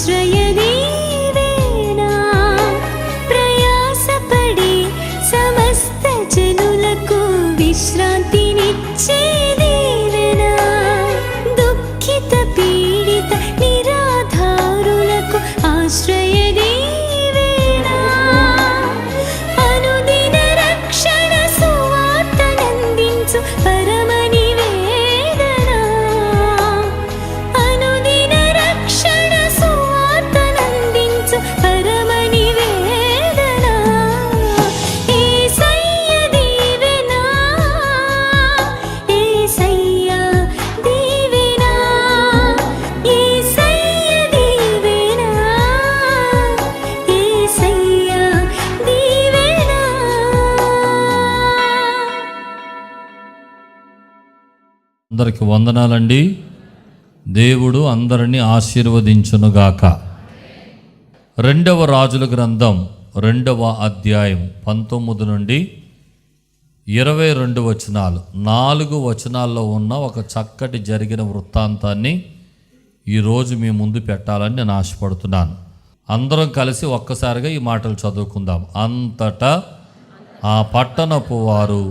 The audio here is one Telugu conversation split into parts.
ఆశ్రయ నీవేనా, ప్రయాసపడి సమస్త జనులకు విశ్రాంతినిచ్చే దీవెనా, దుఃఖిత పీడిత నిరాధారులకు ఆశ్రయ నీవేనా, అనుదిన రక్షణ సువార్తనందించు పరమ నివేదనా, అనుదిన రక్షణ సువార్తనందించు పరమ నివేదనా, యేసయ్య దీవెనా, యేసయ్య దీవెనా, యేసయ్య దీవెనా, యేసయ్య దీవెనా. అందరికి వందనాలండి. దేవుడు అందరినీ ఆశీర్వదించునుగాక. 2వ రాజుల గ్రంథం 2వ అధ్యాయం 19 నుండి 22 వచనాలు, 4 వచనాల్లో ఉన్న ఒక చక్కటి జరిగిన వృత్తాంతాన్ని ఈరోజు మీ ముందు పెట్టాలని నేను ఆశపడుతున్నాను. అందరం కలిసి ఒక్కసారిగా ఈ మాటలు చదువుకుందాం. అంతటా ఆ పట్టణపు వారు,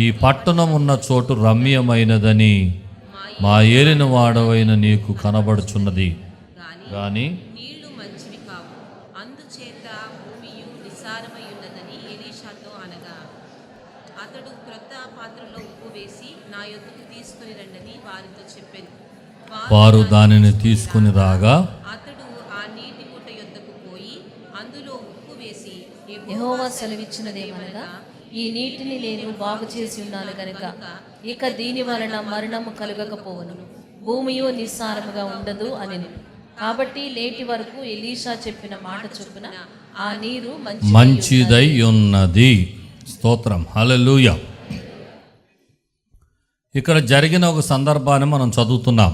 ఈ పట్టణం ఉన్న చోటు రమ్యమైనదని మా ఏలిన వాడవైన నీకు కనబడుచున్నది, కానీ నీళ్లు మంచివి కావు, అందుచేత భూమియు నిస్సారమై ఉన్నదని ఎలీషాతో అనగా, అతడు క్రొత్త పాత్రలో ఉప్పు వేసి నా యొద్దకు తీసుకుని రండని వారితో చెప్పెను. వారు దానిని తీసుకుని రాగా అతడు ఆ నీటి గుట్ట యొద్దకు పోయి అందులో ఉప్పు వేసి, యెహోవా సెలవిచ్చినదేమనగా, ఈ నీటిని నేను బాగు చేసి ఉన్నాను గనుక ఇక దీని వలన మరణము కలుగకపోవను, భూమియు నిస్సారముగా ఉండదు అనెను. కాబట్టి నేటి వరకు ఎలీషా చెప్పిన మాట చొప్పున ఆ నీరు మంచిదై ఉన్నది. స్తోత్రం, హల్లెలూయా. ఇక్కడ జరిగిన ఒక సందర్భాన్ని మనం చదువుతున్నాం.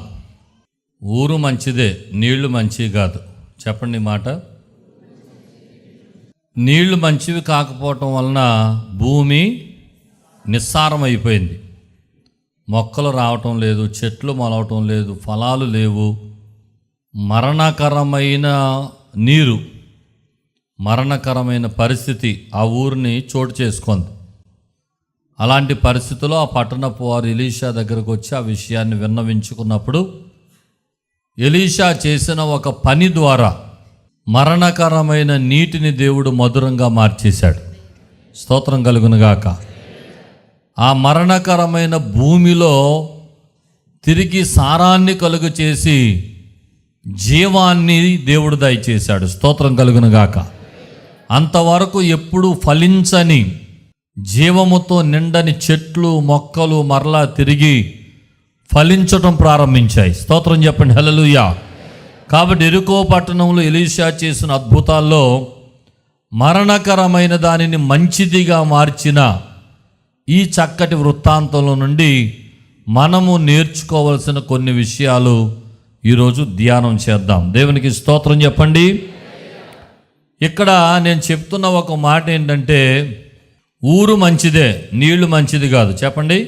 ఊరు మంచిదే, నీళ్లు మంచివి కాదు. చెప్పండి మాట. నీళ్లు మంచివి కాకపోవటం వలన భూమి నిస్సారం అయిపోయింది. మొక్కలు రావటం లేదు, చెట్లు మొలవటం లేదు, ఫలాలు లేవు. మరణకరమైన నీరు, మరణకరమైన పరిస్థితి ఆ ఊరిని చోటు చేసుకుంది. అలాంటి పరిస్థితుల్లో ఆ పట్టణపు వారు ఎలీషా దగ్గరకు వచ్చి ఆ విషయాన్ని విన్నవించుకున్నప్పుడు ఎలీషా చేసిన ఒక పని ద్వారా మరణకరమైన నీటిని దేవుడు మధురంగా మార్చేశాడు. స్తోత్రం కలుగునుగాక. ఆ మరణకరమైన భూమిలో తిరిగి సారాన్ని కలుగు చేసి జీవాన్ని దేవుడు దయచేశాడు. స్తోత్రం కలుగునుగాక. అంతవరకు ఎప్పుడు ఫలించని, జీవముతో నిండని చెట్లు మొక్కలు మరలా తిరిగి ఫలించటం ప్రారంభించాయి. స్తోత్రం చెప్పండి, హల్లెలూయా. కాబట్టి యెరికో పట్టణంలో ఎలీషా చేసిన అద్భుతాల్లో మరణకరమైన దానిని మంచిదిగా మార్చిన ఈ చక్కటి వృత్తాంతంలో నుండి మనము నేర్చుకోవలసిన కొన్ని విషయాలు ఈరోజు ధ్యానం చేద్దాం. దేవునికి స్తోత్రం చెప్పండి. ఇక్కడ నేను చెప్తున్న ఒక మాట ఏంటంటే, ఊరు మంచిదే, నీళ్లు మంచిది కాదు. చెప్పండి.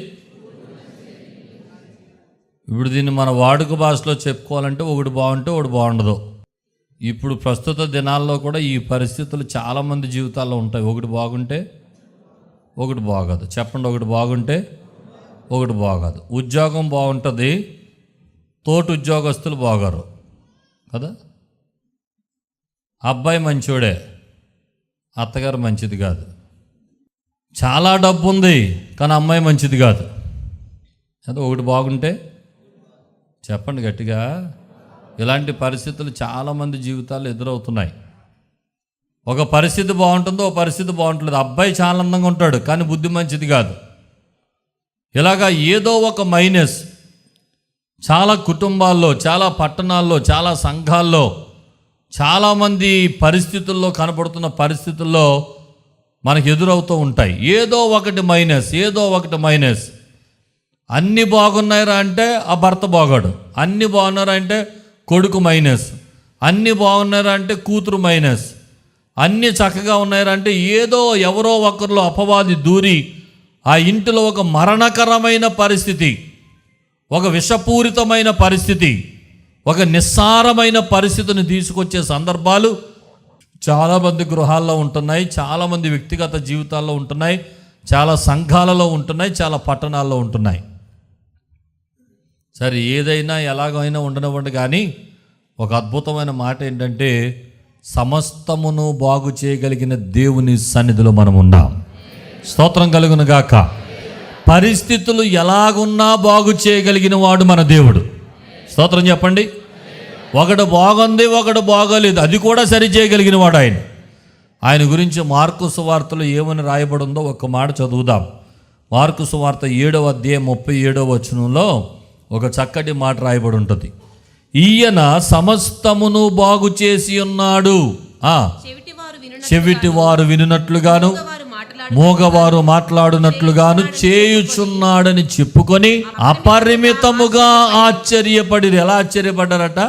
ఇప్పుడు దీన్ని మన వాడుక భాషలో చెప్పుకోవాలంటే ఒకటి బాగుంటే ఒకటి బాగుండదు. ఇప్పుడు ప్రస్తుత దినాల్లో కూడా ఈ పరిస్థితులు చాలామంది జీవితాల్లో ఉంటాయి. ఒకటి బాగుంటే ఒకటి బాగోదు. చెప్పండి. ఒకటి బాగుంటే ఒకటి బాగోదు. ఉద్యోగం బాగుంటుంది, తోటి ఉద్యోగస్తులు బాగోరు కదా. అబ్బాయి మంచోడే, అత్తగారు మంచిది కాదు. చాలా డబ్బు ఉంది కానీ అమ్మాయి మంచిది కాదు. అదే ఒకటి బాగుంటే చెప్పండి గట్టిగా. ఇలాంటి పరిస్థితులు చాలామంది జీవితాల్లో ఎదురవుతున్నాయి. ఒక పరిస్థితి బాగుంటుందో ఒక పరిస్థితి బాగుంటుంది. అబ్బాయి చాలా అందంగా ఉంటాడు కానీ బుద్ధి మంచిది కాదు. ఇలాగా ఏదో ఒక మైనస్ చాలా కుటుంబాల్లో, చాలా పట్టణాల్లో, చాలా సంఘాల్లో, చాలామంది పరిస్థితుల్లో కనపడుతున్న పరిస్థితుల్లో మనకు ఎదురవుతూ ఉంటాయి. ఏదో ఒకటి మైనస్, ఏదో ఒకటి మైనస్. అన్నీ బాగున్నారా అంటే ఆ భర్త బాగాడు, అన్నీ బాగున్నారా అంటే కొడుకు మైనస్, అన్నీ బాగున్నారా అంటే కూతురు మైనస్, అన్నీ చక్కగా ఉన్నారా అంటే ఏదో ఎవరో ఒకరిలో అపవాది దూరి ఆ ఇంటిలో ఒక మరణకరమైన పరిస్థితి, ఒక విషపూరితమైన పరిస్థితి, ఒక నిస్సారమైన పరిస్థితిని తీసుకొచ్చే సందర్భాలు చాలామంది గృహాల్లో ఉంటున్నాయి, చాలామంది వ్యక్తిగత జీవితాల్లో ఉంటున్నాయి, చాలా సంఘాలలో ఉంటున్నాయి, చాలా పట్టణాల్లో ఉంటున్నాయి. సరే, ఏదైనా ఎలాగైనా ఉండనివ్వండి, కానీ ఒక అద్భుతమైన మాట ఏంటంటే సమస్తమును బాగు చేయగలిగిన దేవుని సన్నిధిలో మనం ఉన్నాం. స్తోత్రం కలుగును గాక. పరిస్థితులు ఎలాగున్నా బాగు చేయగలిగిన వాడు మన దేవుడు. స్తోత్రం చెప్పండి. ఒకడు బాగుంది, ఒకడు బాగోలేదు, అది కూడా సరి చేయగలిగిన వాడు ఆయన. ఆయన గురించి మార్కు సువార్తలో ఏమని రాయబడి ఉందో ఒక మాట చదువుదాం. మార్కు సువార్త 7వ అధ్యాయం 37వ వచనంలో ఒక చక్కటి మాట రాయబడి ఉంటుంది. ఈయన సమస్తమును బాగు చేసి ఉన్నాడు, చెవిటివారు వినున్నట్లుగాను మూగవారు మాట్లాడునట్లుగాను చేయుచున్నాడని చెప్పుకొని అపరిమితముగా ఆశ్చర్యపడి. ఎలా ఆశ్చర్యపడ్డారట?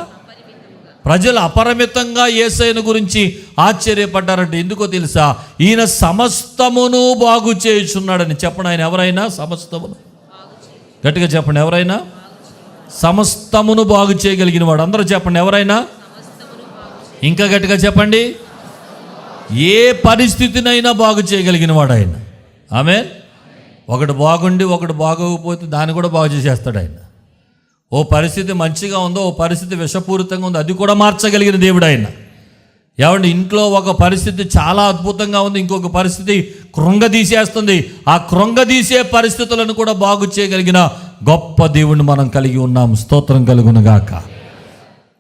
ప్రజలు అపరిమితంగా యేసయ్యను గురించి ఆశ్చర్యపడ్డారంటే ఎందుకో తెలుసా? ఈయన సమస్తమును బాగు చేయుచున్నాడని. చెప్పండి, ఆయన ఎవరైనా సమస్తమును, గట్టిగా చెప్పండి, ఎవరైనా సమస్తమును బాగు చేయగలిగిన వాడు. అందరూ చెప్పండి, ఎవరైనా. ఇంకా గట్టిగా చెప్పండి, ఏ పరిస్థితినైనా బాగు చేయగలిగిన వాడు ఆయన. ఆమేన్. ఒకటి బాగుండి ఒకటి బాగోకపోతే దాన్ని కూడా బాగు చేసేస్తాడు ఆయన. ఓ పరిస్థితి మంచిగా ఉందో, ఓ పరిస్థితి విషపూరితంగా ఉందో, అది కూడా మార్చగలిగిన దేవుడు ఆయన. ఏమండి, ఇంట్లో ఒక పరిస్థితి చాలా అద్భుతంగా ఉంది, ఇంకొక పరిస్థితి కృంగదీసేస్తుంది. ఆ కృంగదీసే పరిస్థితులను కూడా బాగు చేయగలిగిన గొప్ప దేవుణ్ణి మనం కలిగి ఉన్నాం. స్తోత్రం కలుగునుగాక.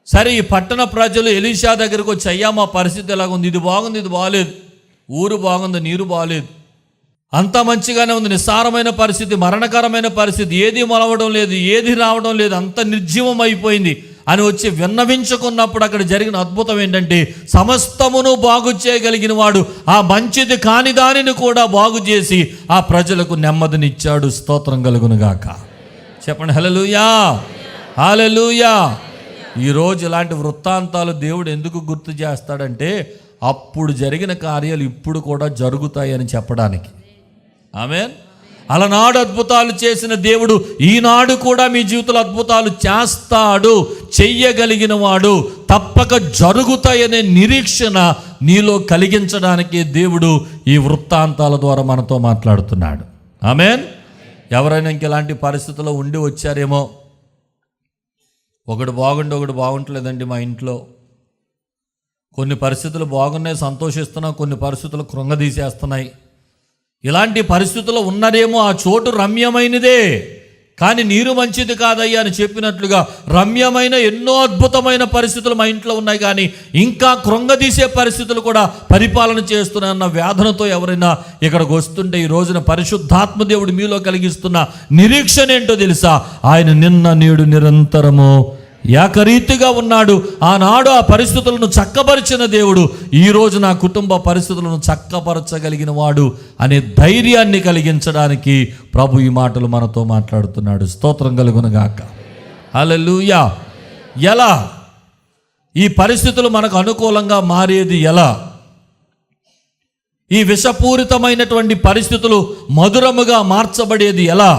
సరే, ఈ పట్టణ ప్రజలు ఎలీషా దగ్గరకు వచ్చి, అయ్యా మా పరిస్థితి ఎలాగుంది, ఇది బాగుంది, ఇది బాగాలేదు, ఊరు బాగుంది, నీరు బాగాలేదు, అంతా మంచిగానే ఉంది, నిస్సారమైన పరిస్థితి, మరణకరమైన పరిస్థితి, ఏది మొలవడం లేదు, ఏది రావడం లేదు, అంత నిర్జీవం అయిపోయింది అని వచ్చి విన్నవించుకున్నప్పుడు అక్కడ జరిగిన అద్భుతం ఏంటంటే సమస్తమును బాగు చేయగలిగిన వాడు ఆ మంచిది కాని దానిని కూడా బాగు చేసి ఆ ప్రజలకు నెమ్మదినిచ్చాడు. స్తోత్రం కలుగునుగాక. చెప్పండి హల్లెలూయా, హల్లెలూయా. ఈరోజు ఇలాంటి వృత్తాంతాలు దేవుడు ఎందుకు గుర్తు చేస్తాడంటే అప్పుడు జరిగిన కార్యాలు ఇప్పుడు కూడా జరుగుతాయని చెప్పడానికి. ఆమేన్. అలనాడు అద్భుతాలు చేసిన దేవుడు ఈనాడు కూడా మీ జీవితంలో అద్భుతాలు చేస్తాడు, చెయ్యగలిగిన వాడు, తప్పక జరుగుతాయనే నిరీక్షణ నీలో కలిగించడానికి దేవుడు ఈ వృత్తాంతాల ద్వారా మనతో మాట్లాడుతున్నాడు. ఆమేన్. ఎవరైనా ఇంకెలాంటి పరిస్థితుల్లో ఉండి వచ్చారేమో, ఒకడు బాగుండి ఒకడు బాగుంటలేదండి మా ఇంట్లో, కొన్ని పరిస్థితులు బాగున్నాయి సంతోషిస్తున్నాం, కొన్ని పరిస్థితులు కృంగదీసేస్తున్నాయి. ఇలాంటి పరిస్థితుల్లో ఉన్నారేమో, ఆ చోటు రమ్యమైనదే కానీ నీరు మంచిది కాదయ్యా అని చెప్పినట్లుగా రమ్యమైన ఎన్నో అద్భుతమైన పరిస్థితులు మా ఇంట్లో ఉన్నాయి, కానీ ఇంకా కృంగదీసే పరిస్థితులు కూడా పరిపాలన చేస్తున్నాయన్న వేదనతో ఎవరైనా ఇక్కడికి వస్తుంటే ఈ రోజున పరిశుద్ధాత్మ దేవుడు మీలో కలిగిస్తున్న నిరీక్షణ ఏంటో తెలుసా? ఆయన నిన్న నేడు నిరంతరము ఏకరీతిగా ఉన్నాడు. ఆనాడు ఆ పరిస్థితులను చక్కపరిచిన దేవుడు ఈరోజు నా కుటుంబ పరిస్థితులను చక్కపరచగలిగిన వాడు అనే ధైర్యాన్ని కలిగించడానికి ప్రభు ఈ మాటలు మనతో మాట్లాడుతున్నాడు. స్తోత్రం కలుగునుగాక. హల్లెలూయా. ఎలా ఈ పరిస్థితులు మనకు అనుకూలంగా మారేది ఎలా? ఈ విషపూరితమైనటువంటి పరిస్థితులు మధురముగా మార్చబడేది ఎలా?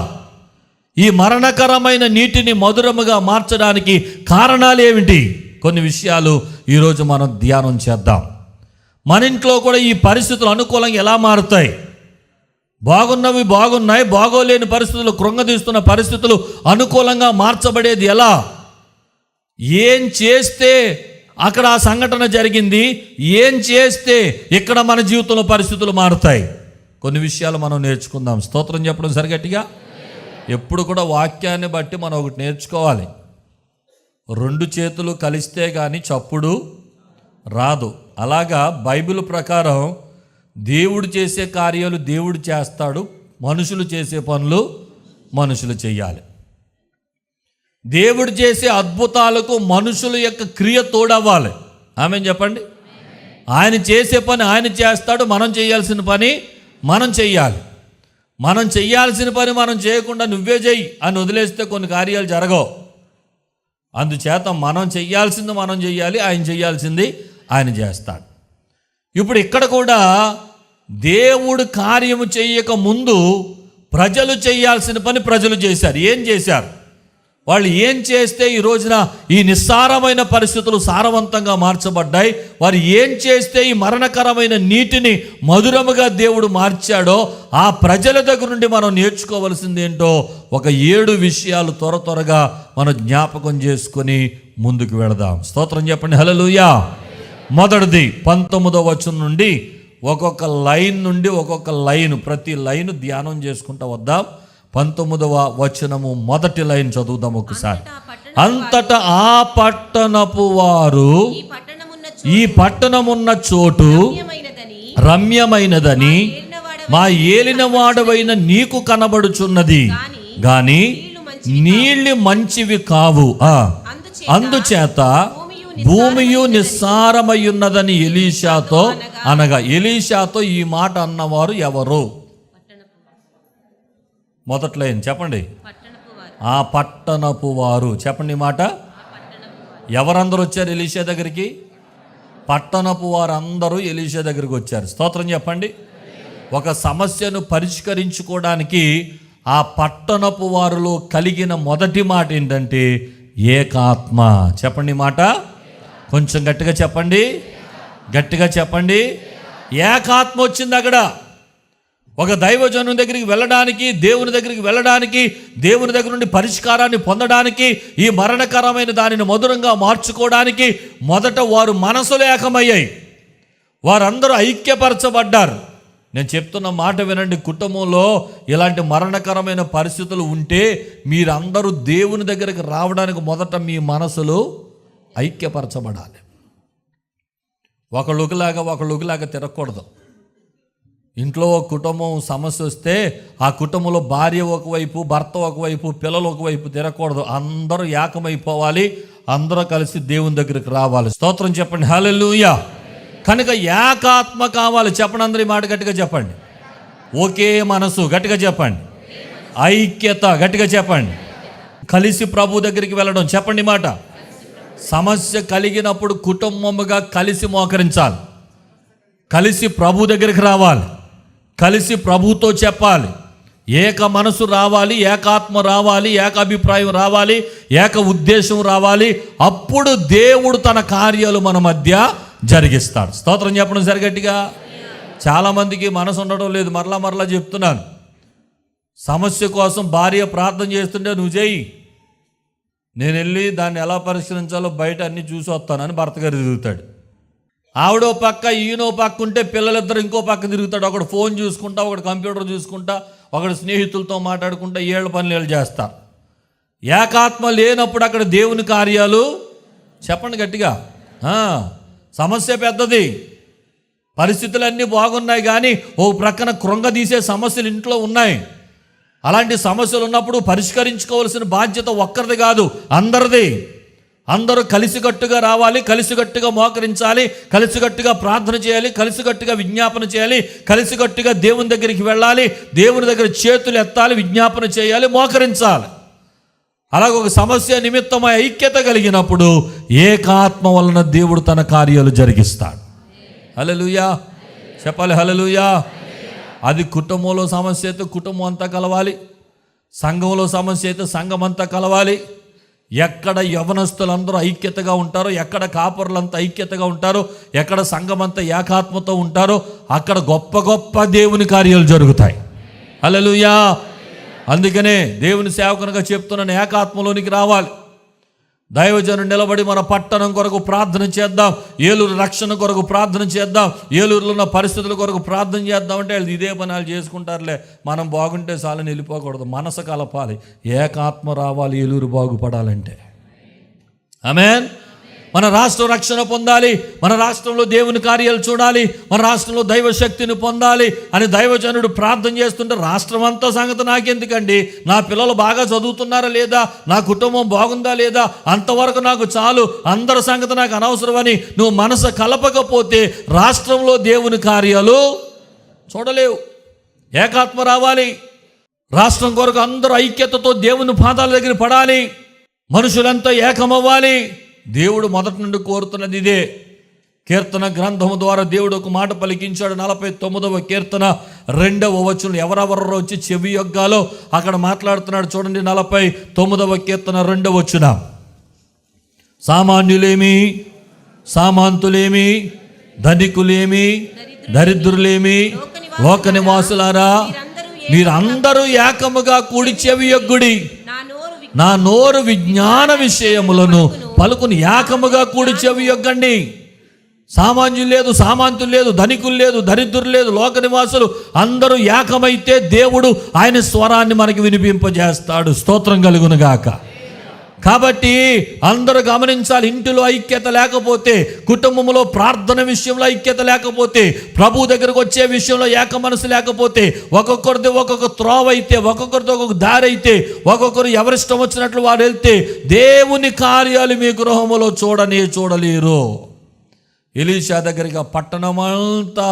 ఈ మరణకరమైన నీటిని మధురముగా మార్చడానికి కారణాలు ఏమిటి? కొన్ని విషయాలు ఈరోజు మనం ధ్యానం చేద్దాం. మన ఇంట్లో కూడా ఈ పరిస్థితులు అనుకూలంగా ఎలా మారుతాయి? బాగున్నవి బాగున్నాయి, బాగోలేని పరిస్థితులు, కృంగదీస్తున్న పరిస్థితులు అనుకూలంగా మార్చబడేది ఎలా? ఏం చేస్తే అక్కడ ఆ సంఘటన జరిగింది, ఏం చేస్తే ఇక్కడ మన జీవితంలో పరిస్థితులు మారుతాయి? కొన్ని విషయాలు మనం నేర్చుకుందాం. స్తోత్రం చెప్పడం సరిగట్టిగా. ఎప్పుడు కూడా వాక్యాన్ని బట్టి మనం ఒకటి నేర్చుకోవాలి. రెండు చేతులు కలిస్తే కానీ చప్పుడు రాదు. అలాగా బైబిల్ ప్రకారం దేవుడు చేసే కార్యాలు దేవుడు చేస్తాడు, మనుషులు చేసే పనులు మనుషులు చేయాలి. దేవుడు చేసే అద్భుతాలకు మనుషుల యొక్క క్రియ తోడవ్వాలి. ఆమేన్ చెప్పండి. ఆయన చేసే పని ఆయన చేస్తాడు, మనం చేయాల్సిన పని మనం చెయ్యాలి. మనం చెయ్యాల్సిన పని మనం చేయకుండా నువ్వే చెయ్యి అని వదిలేస్తే కొన్ని కార్యాలు జరగవు. అందుచేత మనం చెయ్యాల్సింది మనం చెయ్యాలి, ఆయన చెయ్యాల్సింది ఆయన చేస్తాడు. ఇప్పుడు ఇక్కడ కూడా దేవుడు కార్యము చెయ్యక ముందు ప్రజలు చేయాల్సిన పని ప్రజలు చేశారు. ఏం చేశారు? వాళ్ళు ఏం చేస్తే ఈ రోజున ఈ నిస్సారమైన పరిస్థితులు సారవంతంగా మార్చబడ్డాయి, వారు ఏం చేస్తే ఈ మరణకరమైన నీటిని మధురముగా దేవుడు మార్చాడో ఆ ప్రజల దగ్గర నుండి మనం నేర్చుకోవలసింది ఏంటో ఒక 7 విషయాలు త్వరగా మనం జ్ఞాపకం చేసుకొని ముందుకు వెళదాం. స్తోత్రం చెప్పండి, హల్లెలూయా. మొదటిది 19వ వచనం నుండి ఒక్కొక్క లైన్ నుండి ఒక్కొక్క లైన్, ప్రతి లైన్ ధ్యానం చేసుకుంటూ వద్దాం. 19వ వచనము మొదటి లైన్ చదువుదాం ఒకసారి. అంతటా ఆ పట్టణపు వారు ఈ పట్టణమున్న చోటు రమ్యమైనదని మా ఏలినవాడవైన నీకు కనబడుచున్నది, గాని నీళ్లు మంచివి కావు, అందుచేత భూమియు నిస్సారమయ్యున్నదని ఎలీషాతో అనగా, ఎలీషాతో ఈ మాట అన్నవారు ఎవరు? మొదటి లైన్ చెప్పండి. ఆ పట్టణపు వారు. చెప్పండి మాట. ఎవరందరూ వచ్చారు ఎలీషా దగ్గరికి? పట్టణపు వారు అందరూ ఎలీషా దగ్గరికి వచ్చారు. స్తోత్రం చెప్పండి. ఒక సమస్యను పరిష్కరించుకోవడానికి ఆ పట్టణపు వారిలో కలిగిన మొదటి మాట ఏంటంటే ఏకాత్మ. చెప్పండి మాట కొంచెం గట్టిగా చెప్పండి, గట్టిగా చెప్పండి. ఏకాత్మ వచ్చింది అక్కడ. ఒక దైవజనం దగ్గరికి వెళ్ళడానికి, దేవుని దగ్గరికి వెళ్ళడానికి, దేవుని దగ్గర నుండి పరిష్కారాన్ని పొందడానికి, ఈ మరణకరమైన దానిని మధురంగా మార్చుకోవడానికి మొదట వారు మనసులు ఏకమయ్యాయి. వారందరూ ఐక్యపరచబడ్డారు. నేను చెప్తున్న మాట వినండి, కుటుంబంలో ఇలాంటి మరణకరమైన పరిస్థితులు ఉంటే మీరందరూ దేవుని దగ్గరికి రావడానికి మొదట మీ మనసులు ఐక్యపరచబడాలి. ఒకళ్ళులాగా తిరగకూడదు. ఇంట్లో ఒక కుటుంబం సమస్య వస్తే ఆ కుటుంబంలో భార్య ఒకవైపు, భర్త ఒకవైపు, పిల్లలు ఒకవైపు తిరగకూడదు. అందరూ ఏకమైపోవాలి, అందరూ కలిసి దేవుని దగ్గరికి రావాలి. స్తోత్రం చెప్పండి, హల్లెలూయా. కనుక ఏకాత్మ కావాలి. చెప్పండి, అందరి మాట గట్టిగా చెప్పండి. ఒకే మనసు, గట్టిగా చెప్పండి. ఐక్యత, గట్టిగా చెప్పండి. కలిసి ప్రభు దగ్గరికి వెళ్ళడం, చెప్పండి మాట. సమస్య కలిగినప్పుడు కుటుంబముగా కలిసి మోకరించాలి, కలిసి ప్రభు దగ్గరికి రావాలి, కలిసి ప్రభుతో చెప్పాలి. ఏక మనసు రావాలి, ఏకాత్మ రావాలి, ఏకాభిప్రాయం రావాలి, ఏక ఉద్దేశం రావాలి. అప్పుడు దేవుడు తన కార్యాలు మన మధ్య జరిగిస్తాడు. స్తోత్రం చెప్పడం సరిగట్టిగా. చాలామందికి మనసు ఉండడం లేదు. మరలా చెప్తున్నాను, సమస్య కోసం భార్య ప్రార్థన చేస్తుంటే నువ్వు చేయి, నేను వెళ్ళి దాన్ని ఎలా పరిష్కరించాలో బయట అన్నీ చూసి వస్తానని భర్త గారు తిరుగుతాడు. ఆవిడో పక్క, ఈయనో పక్క ఉంటే పిల్లలిద్దరు ఇంకో పక్క తిరుగుతాడు. ఒకడు ఫోన్ చూసుకుంటా, ఒకడు కంప్యూటర్ చూసుకుంటా, ఒకడు స్నేహితులతో మాట్లాడుకుంటా, ఏళ్ళ పనులు చేస్తారు. ఏకాత్మ లేనప్పుడు అక్కడ దేవుని కార్యాలు, చెప్పండి గట్టిగా. సమస్య పెద్దది, పరిస్థితులన్నీ బాగున్నాయి, కానీ ఓ ప్రక్కన కృంగదీసే సమస్యలు ఇంట్లో ఉన్నాయి. అలాంటి సమస్యలు ఉన్నప్పుడు పరిష్కరించుకోవాల్సిన బాధ్యత ఒక్కరిది కాదు, అందరిది. అందరూ కలిసికట్టుగా రావాలి, కలిసికట్టుగా మోకరించాలి, కలిసికట్టుగా ప్రార్థన చేయాలి, కలిసికట్టుగా విజ్ఞాపన చేయాలి, కలిసికట్టుగా దేవుని దగ్గరికి వెళ్ళాలి, దేవుని దగ్గర చేతులు ఎత్తాలి, విజ్ఞాపన చేయాలి, మోకరించాలి. అలాగే ఒక సమస్య నిమిత్తమై ఐక్యత కలిగినప్పుడు ఏకాత్మ వలన దేవుడు తన కార్యాలు జరిగిస్తాడు. హల్లెలూయా చెప్పాలి, హల్లెలూయా. అది కుటుంబంలో సమస్య అయితే కుటుంబం అంతా కలవాలి, సంఘంలో సమస్య అయితే సంఘం అంతా కలవాలి. ఎక్కడ యవనస్తులందరూ ఐక్యతగా ఉంటారో, ఎక్కడ కాపరులంతా ఐక్యతగా ఉంటారో, ఎక్కడ సంఘం అంతా ఏకాత్మతో ఉంటారో అక్కడ గొప్ప గొప్ప దేవుని కార్యాలు జరుగుతాయి. హల్లెలూయా. అందుకనే దేవుని సేవకునిగా చెప్తున్నాను, ఏకాత్మలోనికి రావాలి. దైవజనుడు నిలబడి మన పట్టణం కొరకు ప్రార్థన చేద్దాం, ఏలూరు రక్షణ కొరకు ప్రార్థన చేద్దాం, ఏలూరులో ఉన్న పరిస్థితుల కొరకు ప్రార్థన చేద్దాం అంటే వాళ్ళు ఇదే పనాలు చేసుకుంటారులే, మనం బాగుంటే చాలని వెళ్ళిపోకూడదు. మనసు కలపాలి, ఏకాత్మ రావాలి ఏలూరు బాగుపడాలంటే. ఆమేన్. మన రాష్ట్రం రక్షణ పొందాలి, మన రాష్ట్రంలో దేవుని కార్యాలు చూడాలి, మన రాష్ట్రంలో దైవ శక్తిని పొందాలి అని దైవజనుడు ప్రార్థన చేస్తుంటే రాష్ట్రం అంతా సంగతి నాకెందుకండి, నా పిల్లలు బాగా చదువుతున్నారా లేదా, నా కుటుంబం బాగుందా లేదా, అంతవరకు నాకు చాలు, అందరి సంగతి నాకు అనవసరమని నువ్వు మనసు కలపకపోతే రాష్ట్రంలో దేవుని కార్యాలు చూడలేవు. ఏకాత్మ రావాలి. రాష్ట్రం కొరకు అందరూ ఐక్యతతో దేవుని పాదాల దగ్గర పడాలి, మనుషులంతా ఏకమవ్వాలి. దేవుడు మొదటి నుండి కోరుతున్నది ఇదే. కీర్తన గ్రంథము ద్వారా దేవుడు ఒక మాట పలికించాడు. 49వ కీర్తన 2వ వచనం. ఎవరెవరో వచ్చి చెవి యొగ్గాలో అక్కడ మాట్లాడుతున్నాడు. చూడండి, 49వ కీర్తన 2వ వచనం. సామాన్యులేమి, సామంతులేమి, ధనికులేమి, దరిద్రులేమి, లోక నివాసులారా, మీరందరూ ఏకముగా కూడి చెవి యొగ్గుడి. నా నోరు విజ్ఞాన విషయములను పలుకుని ఏకముగా కూడి చెవి యొగ్గండి. సామాన్యులు లేదు, సామంతులు లేదు, ధనికులు లేదు, దరిద్రులు లేదు, లోక నివాసులు అందరూ ఏకమైతే దేవుడు ఆయన స్వరాన్ని మనకి వినిపింపజేస్తాడు. స్తోత్రం కలుగునుగాక. కాబట్టి అందరూ గమనించాలి, ఇంటిలో ఐక్యత లేకపోతే, కుటుంబంలో ప్రార్థన విషయంలో ఐక్యత లేకపోతే, ప్రభు దగ్గరకు వచ్చే విషయంలో ఏక మనసు లేకపోతే, ఒక్కొక్కరిది ఒక్కొక్క త్రోవ అయితే, ఒక్కొక్కరితో ఒక్కొక్క దారి అయితే, ఒక్కొక్కరు ఎవరిష్టం వచ్చినట్లు వారు వెళ్తే దేవుని కార్యాలు మీ గృహములో చూడలేరు. ఎలీషా దగ్గరికి పట్టణమంతా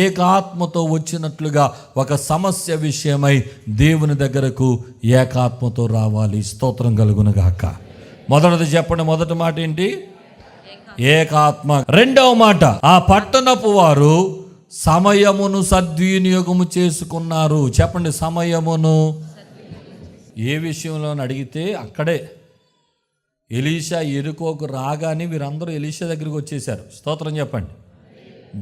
ఏకాత్మతో వచ్చినట్లుగా ఒక సమస్య విషయమై దేవుని దగ్గరకు ఏకాత్మతో రావాలి. స్తోత్రం కలుగునుగాక. మొదటిది చెప్పండి. మొదటి మాట ఏంటి? ఏకాత్మ. రెండవ మాట, ఆ పట్టణపు వారు సమయమును సద్వినియోగము చేసుకున్నారు. చెప్పండి, సమయమును. ఏ విషయంలో అడిగితే అక్కడే. ఎలీషా ఎరుకోకు రాగానే వీరందరూ ఎలీషా దగ్గరికి వచ్చేసారు. స్తోత్రం చెప్పండి.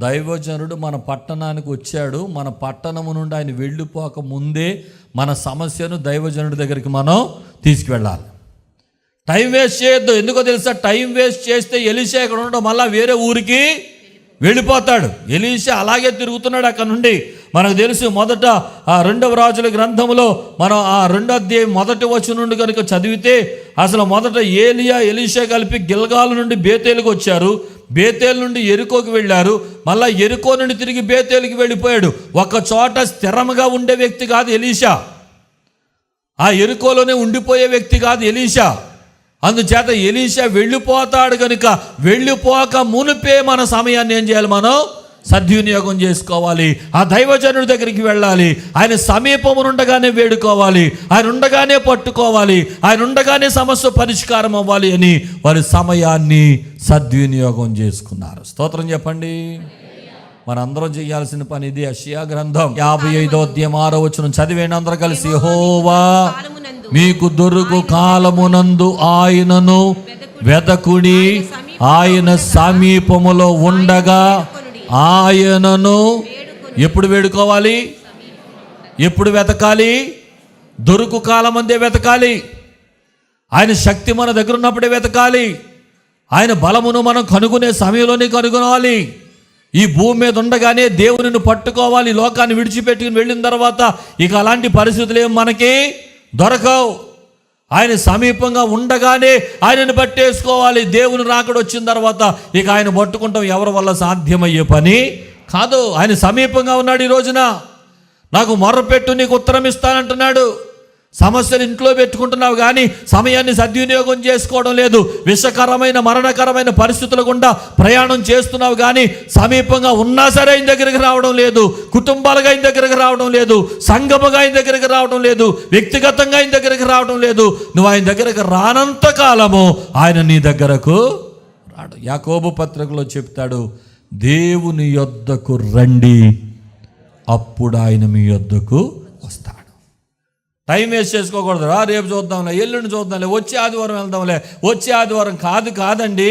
దైవజనుడు మన పట్టణానికి వచ్చాడు. మన పట్టణము నుండి ఆయన వెళ్ళిపోక ముందే మన సమస్యను దైవజనుడి దగ్గరికి మనం తీసుకువెళ్ళాలి. టైం వేస్ట్ చేయొద్దు. ఎందుకో తెలుసా? టైం వేస్ట్ చేస్తే ఎలీషా ఇక్కడ ఉండడం మళ్ళీ వేరే ఊరికి వెళ్ళిపోతాడు. ఎలీషా అలాగే తిరుగుతున్నాడు అక్కడ నుండి. మనకు తెలుసు, మొదట 2వ రాజుల గ్రంథంలో మనం ఆ 2వ అధ్యాయం 1వ వచనం నుండి కనుక చదివితే, అసలు మొదట ఎలీషా కలిపి గిల్గాలు నుండి బేతేలుకు వచ్చారు. బేతేలు నుండి ఎరుకోకి వెళ్ళారు. మళ్ళీ ఎరుకో నుండి తిరిగి బేతేలుకి వెళ్ళిపోయాడు. ఒక చోట స్థిరంగా ఉండే వ్యక్తి కాదు ఎలీషా. ఆ ఎరుకోలోనే ఉండిపోయే వ్యక్తి కాదు ఎలీషా. అందుచేత ఎలీషా వెళ్ళిపోతాడు కనుక వెళ్ళిపోక మునిపే మన సమయాన్ని ఏం చేయాలి? మనం సద్వినియోగం చేసుకోవాలి. ఆ దైవజనుడి దగ్గరికి వెళ్ళాలి. ఆయన సమీపమునుండగానే వేడుకోవాలి. ఆయన ఉండగానే పట్టుకోవాలి. ఆయన ఉండగానే సమస్య పరిష్కారం అవ్వాలి అని వారి సమయాన్ని సద్వినియోగం చేసుకున్నారు. స్తోత్రం చెప్పండి. మనందరం చేయాల్సిన పని ఇది. యెషయా గ్రంథం 55వ అధ్యాయం 6వ వచనం చదివేండి అందరూ కలిసి. యెహోవా మీకు దొరుకు కాలమునందు ఆయనను వెదకుడి, ఆయన సమీపములో ఉండగా ఆయనను ఎప్పుడు వేడుకోవాలి? ఎప్పుడు వెతకాలి? దొరుకు కాలమందే వెతకాలి. ఆయన శక్తి మన దగ్గర ఉన్నప్పుడే వెతకాలి. ఆయన బలమును మనం కనుగొనే సమయంలోనే కనుగొనాలి. ఈ భూమి మీద ఉండగానే దేవునిని పట్టుకోవాలి. లోకాన్ని విడిచిపెట్టుకుని వెళ్ళిన తర్వాత ఇక అలాంటి పరిస్థితులు ఏం మనకి దొరకవు. ఆయన సమీపంగా ఉండగానే ఆయనను పట్టేసుకోవాలి. దేవుని రాకడ వచ్చిన తర్వాత ఇక ఆయన పట్టుకుంటాం ఎవరి వల్ల సాధ్యమయ్యే పని కాదు. ఆయన సమీపంగా ఉన్నాడు. ఈ రోజున నాకు మొర్రపెట్టు, నీకు ఉత్తరం ఇస్తానంటున్నాడు. సమస్యలు ఇంట్లో పెట్టుకుంటున్నావు కానీ సమయాన్ని సద్వినియోగం చేసుకోవడం లేదు. విషకరమైన మరణకరమైన పరిస్థితుల గుండా ప్రయాణం చేస్తున్నావు కానీ సమీపంగా ఉన్నా సరే ఆయన దగ్గరికి రావడం లేదు. కుటుంబాలుగా ఆయన దగ్గరికి రావడం లేదు. సంఘముగా ఆయన దగ్గరికి రావడం లేదు. వ్యక్తిగతంగా ఆయన దగ్గరికి రావడం లేదు. నువ్వు ఆయన దగ్గరకు రానంత కాలము ఆయన నీ దగ్గరకు రాడు. యాకోబు పత్రికలో చెప్తాడు, దేవుని యొద్దకు రండి, అప్పుడు ఆయన మీ యొద్దకు వస్తాడు. టైం వేస్ట్ చేసుకోకూడదు. రేపు చూద్దాంలే, ఎల్లుండి చూద్దాంలే, వచ్చే ఆదివారం వెళ్దాంలే, వచ్చే ఆదివారం కాదండి.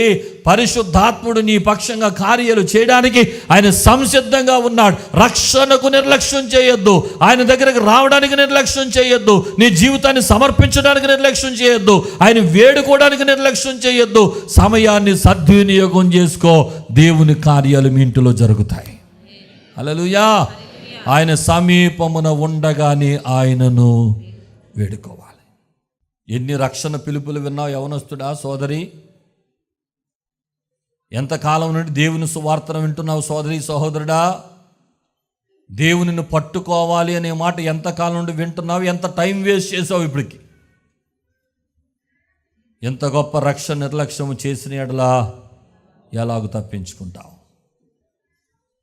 పరిశుద్ధాత్ముడు నీ పక్షంగా కార్యాలు చేయడానికి ఆయన సంసిద్ధంగా ఉన్నాడు. రక్షణకు నిర్లక్ష్యం చేయొద్దు. ఆయన దగ్గరకు రావడానికి నిర్లక్ష్యం చేయొద్దు. నీ జీవితాన్ని సమర్పించడానికి నిర్లక్ష్యం చేయొద్దు. ఆయన వేడుకోవడానికి నిర్లక్ష్యం చేయొద్దు. సమయాన్ని సద్వినియోగం చేసుకో. దేవుని కార్యాలు మీ ఇంటిలో జరుగుతాయి. హల్లెలూయా. ఆయన సమీపమున ఉండగానే ఆయనను వేడుకోవాలి. ఎన్ని రక్షణ పిలుపులు విన్నావు యవనస్తుడా, సోదరి? ఎంతకాలం నుండి దేవుని సువార్తను వింటున్నావు సోదరి, సహోదరుడా? దేవునిని పట్టుకోవాలి అనే మాట ఎంతకాలం నుండి వింటున్నావు? ఎంత టైం వేస్ట్ చేసావు ఇప్పటికి? ఎంత గొప్ప రక్షణ నిర్లక్ష్యం చేసిన ఎడలా ఎలాగూ తప్పించుకుంటావు?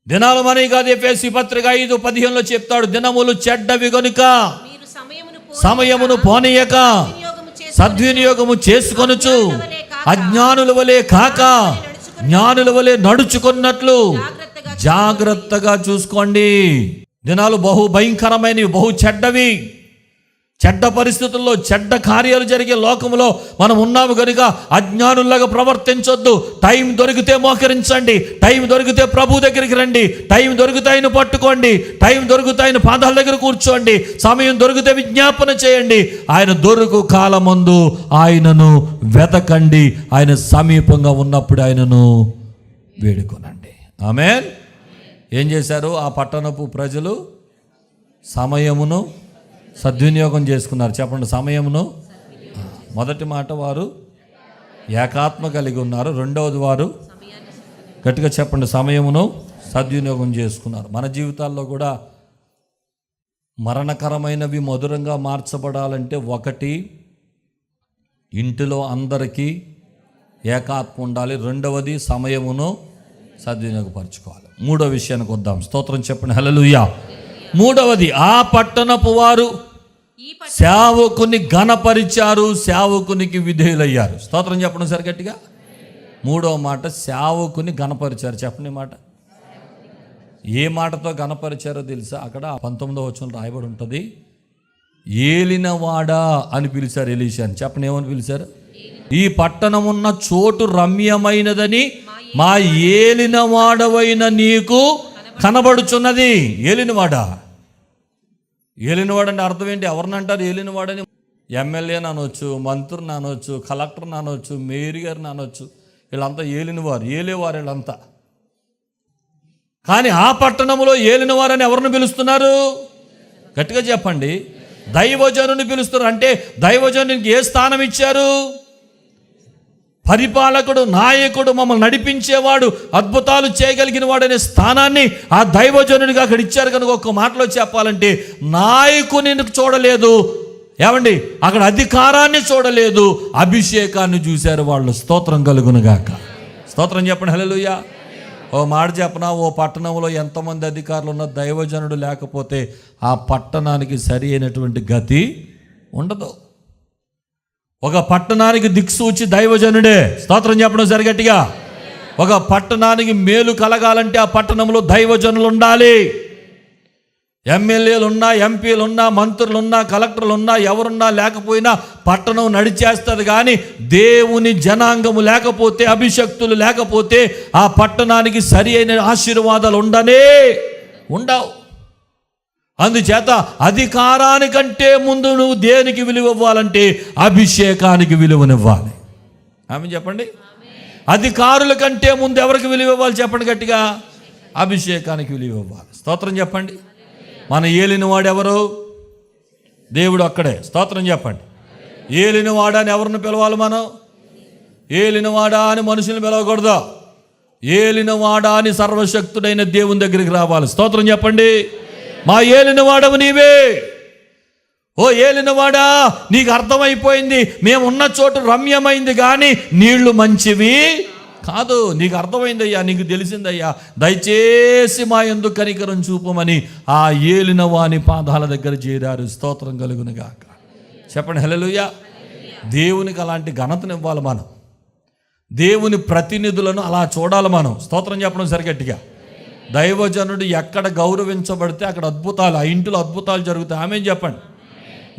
దినాలు మనవి కాదు. ఎఫెసీ పత్రిక 5:15 చెప్తాడు, దినములు చెడ్డవి గనుక సమయమును పోనీయక సద్వినియోగము చేసుకొనుచు అజ్ఞానుల వలె కాక జ్ఞానుల వలె నడుచుకున్నట్లు జాగ్రత్తగా చూసుకోండి. దినాలు బహు భయంకరమైనవి, బహు చెడ్డవి. చెడ్డ పరిస్థితుల్లో చెడ్డ కార్యాలు జరిగే లోకంలో మనం ఉన్నాము కనుక అజ్ఞానుల్లాగా ప్రవర్తించొద్దు. టైం దొరికితే మోకరించండి, టైం దొరికితే ప్రభు దగ్గరికి రండి, టైం దొరికితే ఆయన పట్టుకోండి, టైం దొరికితే ఆయన పాదాల దగ్గర కూర్చోండి, సమయం దొరికితే విజ్ఞాపన చేయండి. ఆయన దొరుకు కాలమందు ఆయనను వెతకండి, ఆయన సమీపంగా ఉన్నప్పుడు ఆయనను వేడుకొనండి. ఆమేన్. ఏం చేశారు ఆ పట్టణపు ప్రజలు? సమయమును సద్వినియోగం చేసుకున్నారు. చెప్పండి, సమయమును. మొదటి మాట, వారు ఏకాత్మ కలిగి ఉన్నారు. రెండవది, వారు గట్టిగా చెప్పండి, సమయమును సద్వినియోగం చేసుకున్నారు. మన జీవితాల్లో కూడా మరణకరమైనవి మధురంగా మార్చబడాలంటే ఒకటి, ఇంటిలో అందరికీ ఏకాత్మ ఉండాలి. రెండవది, సమయమును సద్వినియోగపరచుకోవాలి. మూడో విషయానికి వద్దాం. స్తోత్రం చెప్పండి, హల్లెలూయా. మూడవది, ఆ పట్టణపు వారు సేవకుని ఘనపరిచారు, సేవకునికి విధేయులయ్యారు. స్తోత్రం చెప్పండి సరి గట్టిగా. మూడవ మాట, సేవకుని ఘనపరిచారు. చెప్పండి మాట. ఏ మాటతో ఘనపరిచారో తెలుసా? అక్కడ 19వ వచనంలో రాయబడి ఉంటుంది, ఏలినవాడా అని పిలిచారు ఎలీషాని. చెప్పండి, ఏమని పిలిచారు? ఈ పట్టణం ఉన్న చోటు రమ్యమైనదని మా ఏలినవాడవైన నీకు కనబడుచున్నది. ఏలినవాడా? ఏలినవాడు అంటే అర్థం ఏంటి? ఎవరిని అంటారు ఏలినవాడని? ఎమ్మెల్యేని అనొచ్చు, మంత్రిని అనొచ్చు, కలెక్టర్ని అనొచ్చు, మేయర్ గారిని అనొచ్చు. వీళ్ళంతా ఏలినవారు, ఏలేవారు వీళ్ళంతా. కానీ ఆ పట్టణంలో ఏలినవారని ఎవరిని పిలుస్తున్నారు? గట్టిగా చెప్పండి. దైవజనుని పిలుస్తున్నారు. అంటే దైవజనునికి ఏ స్థానం ఇచ్చారు? పరిపాలకుడు, నాయకుడు, మమ్మల్ని నడిపించేవాడు, అద్భుతాలు చేయగలిగిన వాడనే స్థానాన్ని ఆ దైవజనుడిగా అక్కడ ఇచ్చారు. కనుక ఒక్క మాటలో చెప్పాలంటే నాయకుని చూడలేదు, ఏమండి, అక్కడ అధికారాన్ని చూడలేదు, అభిషేకాన్ని చూశారు వాళ్ళు. స్తోత్రం కలుగునుగాక. స్తోత్రం చెప్పండి, హల్లెలూయా. ఓ మాట చెప్పనా, ఓ పట్టణంలో ఎంతమంది అధికారులు ఉన్న దైవజనుడు లేకపోతే ఆ పట్టణానికి సరి అయినటువంటి గతి ఉండదు. ఒక పట్టణానికి దిక్సూచి దైవజనుడే. స్తోత్రం చెప్పడం సరిగట్టిగా. ఒక పట్టణానికి మేలు కలగాలంటే ఆ పట్టణంలో దైవజనులు ఉండాలి. ఎమ్మెల్యేలున్నా, ఎంపీలున్నా, మంత్రులున్నా, కలెక్టర్లున్నా, ఎవరున్నా లేకపోయినా పట్టణం నడిచేస్తుంది. కానీ దేవుని జనాంగము లేకపోతే, అభిషక్తులు లేకపోతే ఆ పట్టణానికి సరి అయిన ఆశీర్వాదాలు ఉండవు. అందుచేత అధికారానికంటే ముందు నువ్వు దేనికి విలువ ఇవ్వాలంటే అభిషేకానికి విలువనివ్వాలి. ఆమె చెప్పండి. అధికారుల కంటే ముందు ఎవరికి విలువ ఇవ్వాలి? చెప్పండి గట్టిగా. అభిషేకానికి విలువ ఇవ్వాలి. స్తోత్రం చెప్పండి. మన ఏలినవాడు ఎవరు? దేవుడు అక్కడే. స్తోత్రం చెప్పండి. ఏలినవాడా అని ఎవరిని పిలవాలి మనం? ఏలినవాడా అని మనుషుని పిలవకూడదు. ఏలినవాడా అని సర్వశక్తుడైన దేవుని దగ్గరికి రావాలి. స్తోత్రం చెప్పండి. మా ఏలినవాడవు నీవే. ఓ ఏలినవాడా, నీకు అర్థమైపోయింది, మేమున్న చోటు రమ్యమైంది కానీ నీళ్లు మంచివి కాదు. నీకు అర్థమైందయ్యా, నీకు తెలిసిందయ్యా, దయచేసి మా యందు కనికరం చూపమని ఆ ఏలినవాని పాదాల దగ్గర చేరారు. స్తోత్రం కలుగునుగాక. చెప్పండి హల్లెలూయా. దేవునికి అలాంటి ఘనతనివ్వాలి మనం. దేవుని ప్రతినిధులను అలా చూడాలి మనం. స్తోత్రం చెప్పడం సరిగట్టిగా. దైవజనుడు ఎక్కడ గౌరవించబడితే అక్కడ అద్భుతాలు, ఆ ఇంటిలో అద్భుతాలు జరుగుతాయి. ఆమేన్ చెప్పండి.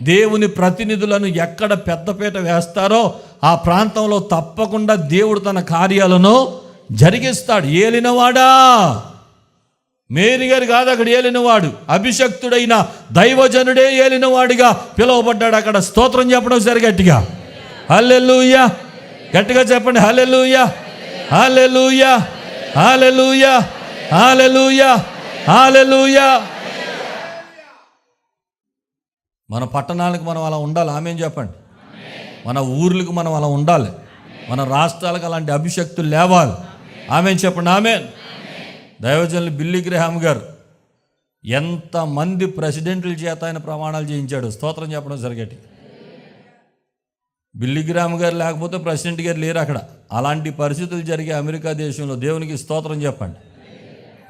దేవుని ప్రతినిధులను ఎక్కడ పెద్దపీట వేస్తారో ఆ ప్రాంతంలో తప్పకుండా దేవుడు తన కార్యాలను జరిగిస్తాడు. ఏలినవాడా, మేరీ గారు కాదు అక్కడ ఏలినవాడు, అభిషక్తుడైన దైవజనుడే ఏలినవాడిగా పిలువబడ్డాడు అక్కడ. స్తోత్రం చెప్పడం సరి గట్టిగా. హల్లెలూయా. గట్టిగా చెప్పండి, హల్లెలూయా, హల్లెలూయా, హల్లెలూయా, హల్లెలూయా, హల్లెలూయా. మన పట్టణాలకు మనం అలా ఉండాలి. ఆమేన్ చెప్పండి. మన ఊర్లకు మనం అలా ఉండాలి. మన రాష్ట్రాలకు అలాంటి అభిషక్తులు లేవాలి. ఆమేన్ చెప్పండి. ఆమేన్. దైవజనులు బిల్లీ గ్రహాం గారు ఎంతమంది ప్రెసిడెంట్ల చేత ఆయన ప్రమాణాలు చేయించాడు. స్తోత్రం చెప్పడం జరిగేటి. బిల్లీ గ్రహాం గారు లేకపోతే ప్రెసిడెంట్ గారు లేరు అక్కడ. అలాంటి పరిస్థితులు జరిగే అమెరికా దేశంలో దేవునికి స్తోత్రం చెప్పండి.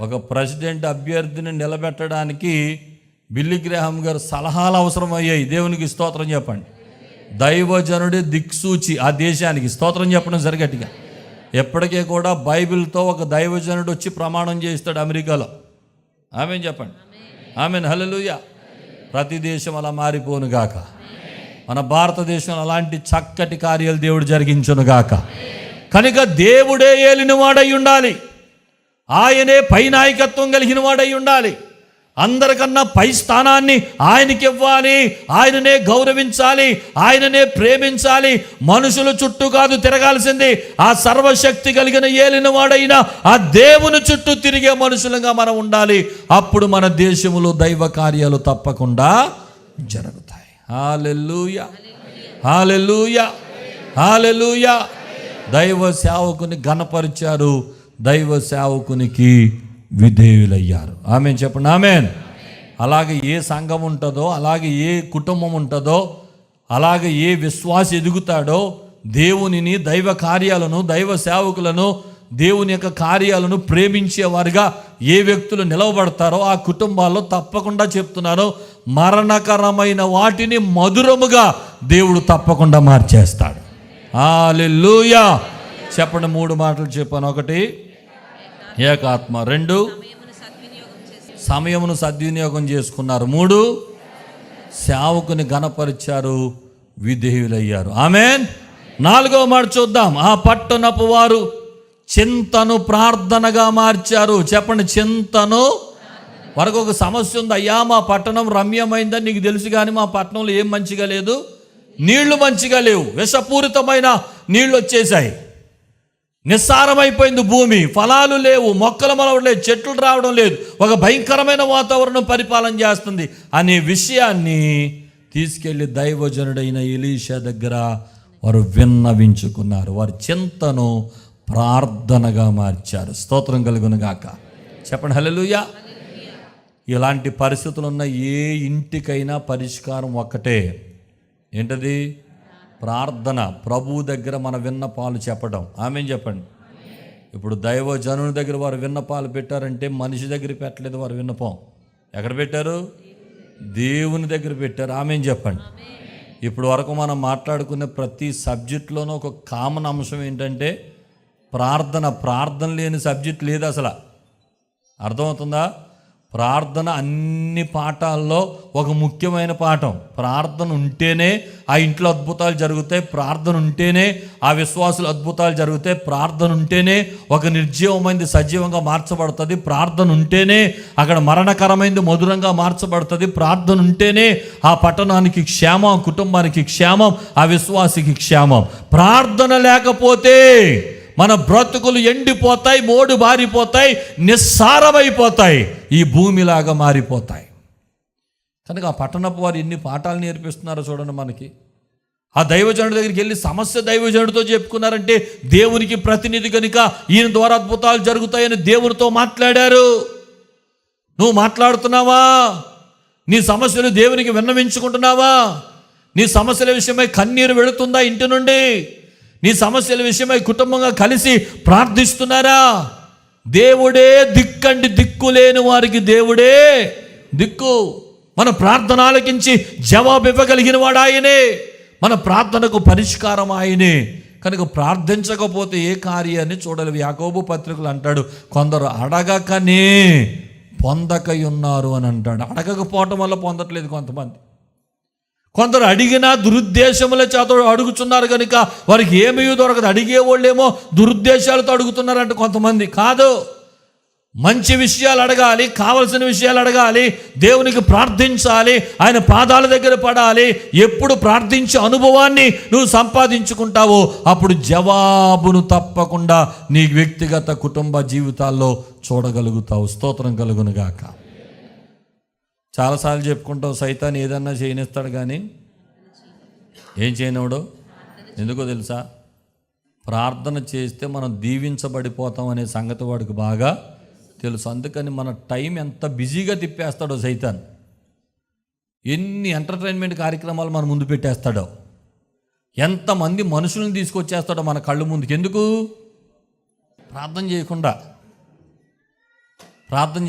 ఒక ప్రెసిడెంట్ అభ్యర్థిని నిలబెట్టడానికి బిల్లీ గ్రహాం గారు సలహాలు అవసరమయ్యాయి. దేవునికి స్తోత్రం చెప్పండి. దైవజనుడే దిక్సూచి ఆ దేశానికి. స్తోత్రం చెప్పడం సరిగట్టిగా. ఎప్పటికీ కూడా బైబిల్తో ఒక దైవజనుడు వచ్చి ప్రమాణం చేస్తాడు అమెరికాలో. ఆమేన్ చెప్పండి. ఆమేన్ హల్లెలూయా. ప్రతి దేశం అలా మారిపోను గాక. మన భారతదేశంలో అలాంటి చక్కటి కార్యాలు దేవుడు జరిగించును గాక. కనుక దేవుడే ఏలిన వాడై ఉండాలి. ఆయనే పై నాయకత్వం కలిగిన వాడై ఉండాలి. అందరికన్నా పై స్థానాన్ని ఆయనకి ఇవ్వాలి. ఆయననే గౌరవించాలి. ఆయననే ప్రేమించాలి. మనుషుల చుట్టూ కాదు తిరగాల్సింది, ఆ సర్వశక్తి కలిగిన ఏలిన వాడైన ఆ దేవుని చుట్టూ తిరిగే మనుషులుగా మనం ఉండాలి. అప్పుడు మన దేశంలో దైవ కార్యాలు తప్పకుండా జరుగుతాయి. హల్లెలూయా, హల్లెలూయా, హల్లెలూయా. దైవ సేవకుని ఘనపరిచారు, దైవ సేవకునికి విధేయులయ్యారు. ఆమేన్ చెప్పండి. ఆమేన్. అలాగే ఏ సంఘం ఉంటుందో, అలాగే ఏ కుటుంబం ఉంటుందో, అలాగే ఏ విశ్వాసి ఎదుగుతాడో, దేవునిని, దైవ కార్యాలను, దైవ సేవకులను, దేవుని యొక్క కార్యాలను ప్రేమించేవారుగా ఏ వ్యక్తులు నిలవబడతారో ఆ కుటుంబాల్లో తప్పకుండా చెప్తున్నాను, మరణకరమైన వాటిని మధురముగా దేవుడు తప్పకుండా మార్చేస్తాడు. హల్లెలూయా. చెప్పండి. 3 మాటలు చెప్పాను. 1 ఏకాత్మ, 2 సమయమును సద్వినియోగం చేసుకున్నారు, 3 సేవకుని ఘనపరిచారు, విధేయులయ్యారు. ఆమేన్. 4వ మాట చూద్దాం. ఆ పట్టణపు వారు చింతను ప్రార్థనగా మార్చారు. చెప్పండి. చింతను. వరకు ఒక సమస్య ఉంది. అయ్యా మా పట్టణం రమ్యమైందని నీకు తెలుసు, కానీ మా పట్టణంలో ఏం మంచిగా లేదు, నీళ్లు మంచిగా లేవు, విషపూరితమైన నీళ్లు వచ్చేసాయి, నిస్సారమైపోయింది భూమి, ఫలాలు లేవు, మొక్కలు మొలవలేదు, చెట్లు రావడం లేదు, ఒక భయంకరమైన వాతావరణం పరిపాలన చేస్తుంది అనే విషయాన్ని తీసుకెళ్లి దైవజనుడైన ఎలీషా దగ్గర వారు విన్నవించుకున్నారు. వారి చింతను ప్రార్థనగా మార్చారు. స్తోత్రం కలుగును గాక. చెప్పండి హల్లెలూయా. ఇలాంటి పరిస్థితులు ఉన్న ఏ ఇంటికైనా పరిష్కారం ఒక్కటే. ఏంటది? ప్రార్థన. ప్రభువు దగ్గర మన విన్నపాలు చెప్పడం. ఆమేన్ చెప్పండి. ఇప్పుడు దైవజనుని దగ్గర వారు విన్నపాలు పెట్టారంటే మనిషి దగ్గర పెట్టలేదు. వారు విన్నపం ఎక్కడ పెట్టారు? దేవుని దగ్గర పెట్టారు. ఆమేన్ చెప్పండి. ఇప్పుడు వరకు మనం మాట్లాడుకునే ప్రతి సబ్జెక్టులోనూ ఒక కామన్ అంశం ఏంటంటే ప్రార్థన. ప్రార్థన లేని సబ్జెక్ట్ లేదు అసలు. అర్థమవుతుందా? ప్రార్థన అన్ని పాఠాల్లో ఒక ముఖ్యమైన పాఠం. ప్రార్థన ఉంటేనే ఆ ఇంట్లో అద్భుతాలు జరుగుతాయి. ప్రార్థన ఉంటేనే ఆ విశ్వాసులు అద్భుతాలు జరుగుతాయి. ప్రార్థన ఉంటేనే ఒక నిర్జీవమైనది సజీవంగా మార్చబడుతుంది. ప్రార్థన ఉంటేనే అక్కడ మరణకరమైనది మధురంగా మార్చబడుతుంది. ప్రార్థన ఉంటేనే ఆ పట్టణానికి క్షేమం, కుటుంబానికి క్షేమం, ఆ విశ్వాసికి క్షేమం. ప్రార్థన లేకపోతే మన బ్రతుకులు ఎండిపోతాయి, మోడు బారిపోతాయి, నిస్సారమైపోతాయి, ఈ భూమిలాగా మారిపోతాయి. కనుక ఆ పట్టణపు వారు ఎన్ని పాఠాలు నేర్పిస్తున్నారో చూడండి మనకి. ఆ దైవజనుడి దగ్గరికి వెళ్ళి సమస్య దైవజనుడితో చెప్పుకున్నారంటే దేవునికి ప్రతినిధి కనుక ఈయన ద్వారా అద్భుతాలు జరుగుతాయని దేవునితో మాట్లాడారు. నువ్వు మాట్లాడుతున్నావా? నీ సమస్యలు దేవునికి విన్నవించుకుంటున్నావా? నీ సమస్యల విషయమై కన్నీరు వెళుతుందా ఇంటి నుండి? నీ సమస్యల విషయమై కుటుంబంగా కలిసి ప్రార్థిస్తున్నారా? దేవుడే దిక్కండి, దిక్కు లేని వారికి దేవుడే దిక్కు. మన ప్రార్థన ఆలకించి జవాబు ఇవ్వగలిగిన వాడు ఆయనే. మన ప్రార్థనకు పరిష్కారం ఆయనే. కనుక ప్రార్థించకపోతే ఏ కార్యాన్ని చూడలేవు. యాకోబు పత్రికలు అంటాడు, కొందరు అడగకనే పొందకై ఉన్నారు అని అంటాడు. అడగకపోవటం వల్ల పొందట్లేదు కొంతమంది. కొందరు అడిగినా దురుద్దేశముల చేత అడుగుతున్నారు కనుక వారికి ఏమీ దొరకదు. అడిగేవాళ్ళేమో దురుద్దేశాలతో అడుగుతున్నారంటే కొంతమంది. కాదు, మంచి విషయాలు అడగాలి, కావలసిన విషయాలు అడగాలి, దేవునికి ప్రార్థించాలి, ఆయన పాదాల దగ్గర పడాలి. ఎప్పుడు ప్రార్థించే అనుభవాన్ని నువ్వు సంపాదించుకుంటావో అప్పుడు జవాబును తప్పకుండా నీ వ్యక్తిగత కుటుంబ జీవితాల్లో చూడగలుగుతావు. స్తోత్రం కలుగును గాక. చాలాసార్లు చెప్పుకుంటావు, సైతాన్ ఏదన్నా చేయనిస్తాడు కానీ ఏం చేయనివాడు. ఎందుకో తెలుసా? ప్రార్థన చేస్తే మనం దీవించబడిపోతాం అనే సంగతి వాడికి బాగా తెలుసు. అందుకని మన టైం ఎంత బిజీగా తిప్పేస్తాడో సైతాన్, ఎన్ని ఎంటర్టైన్మెంట్ కార్యక్రమాలు మన ముందు పెట్టేస్తాడో, ఎంతమంది మనుషులను తీసుకొచ్చేస్తాడో మన కళ్ళు ముందుకు. ఎందుకు? ప్రార్థన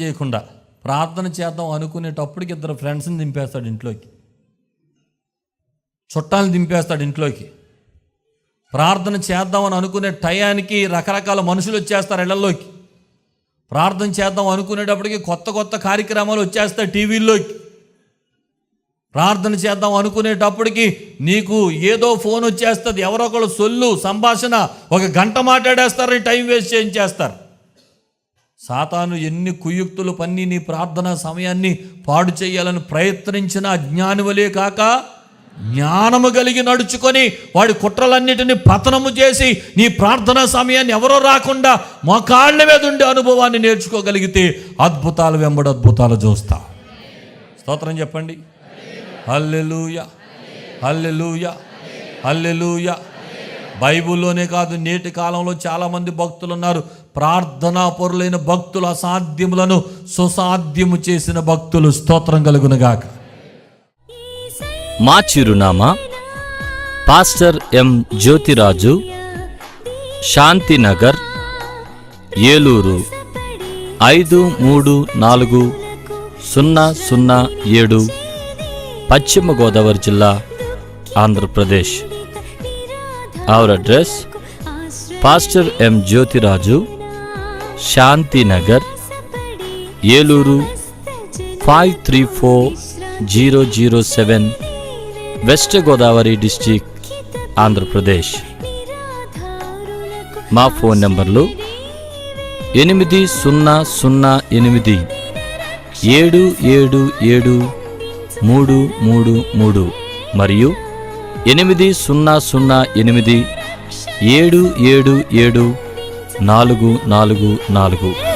చేయకుండా ప్రార్థన చేద్దాం అనుకునేటప్పటికి 2 ఫ్రెండ్స్ని దింపేస్తాడు ఇంట్లోకి, చుట్టాలను దింపేస్తాడు ఇంట్లోకి. ప్రార్థన చేద్దామని అనుకునే టయానికి రకరకాల మనుషులు వచ్చేస్తారు ఇళ్లలోకి. ప్రార్థన చేద్దాం అనుకునేటప్పటికి కొత్త కొత్త కార్యక్రమాలు వచ్చేస్తాయి టీవీల్లోకి. ప్రార్థన చేద్దాం అనుకునేటప్పటికి నీకు ఏదో ఫోన్ వచ్చేస్తుంది, ఎవరో ఒకళ్ళు సొల్లు సంభాషణ, 1 గంట మాట్లాడేస్తారు, టైం వేస్ట్ చేయించేస్తారు. సాతాను ఎన్ని కుయుక్తులు పన్ని నీ ప్రార్థనా సమయాన్ని పాడు చేయాలని ప్రయత్నించిన అజ్ఞాని వలే కాక జ్ఞానము కలిగి నడుచుకొని వాడి కుట్రలన్నిటిని పతనము చేసి నీ ప్రార్థనా సమయాన్ని ఎవరో రాకుండా మోకాళ్ళ మీద ఉండే అనుభవాన్ని నేర్చుకోగలిగితే అద్భుతాలు వెంబడి అద్భుతాలు చూస్తా. స్తోత్రం చెప్పండి. హల్లెలూయా, హల్లెలూయా, హల్లెలూయా. బైబిల్లోనే కాదు, నేటి కాలంలో చాలామంది భక్తులు ఉన్నారు, ప్రార్థనా పరులైన భక్తులు, అసాధ్యములను సుసాధ్యము చేసిన భక్తులు. స్తోత్రం కలుగునుగాక. మా చిరునామా పాస్టర్ ఎం జ్యోతిరాజు, శాంతినగర్, ఏలూరు 534007, పశ్చిమ గోదావరి జిల్లా, Andhra Pradesh. Our address pastor M Jyothiraju, Shantinagar, Eluru 534007, west Godavari district, Andhra Pradesh. మా ఫోన్ నంబర్లు 8007773333 మరియు 800877774444.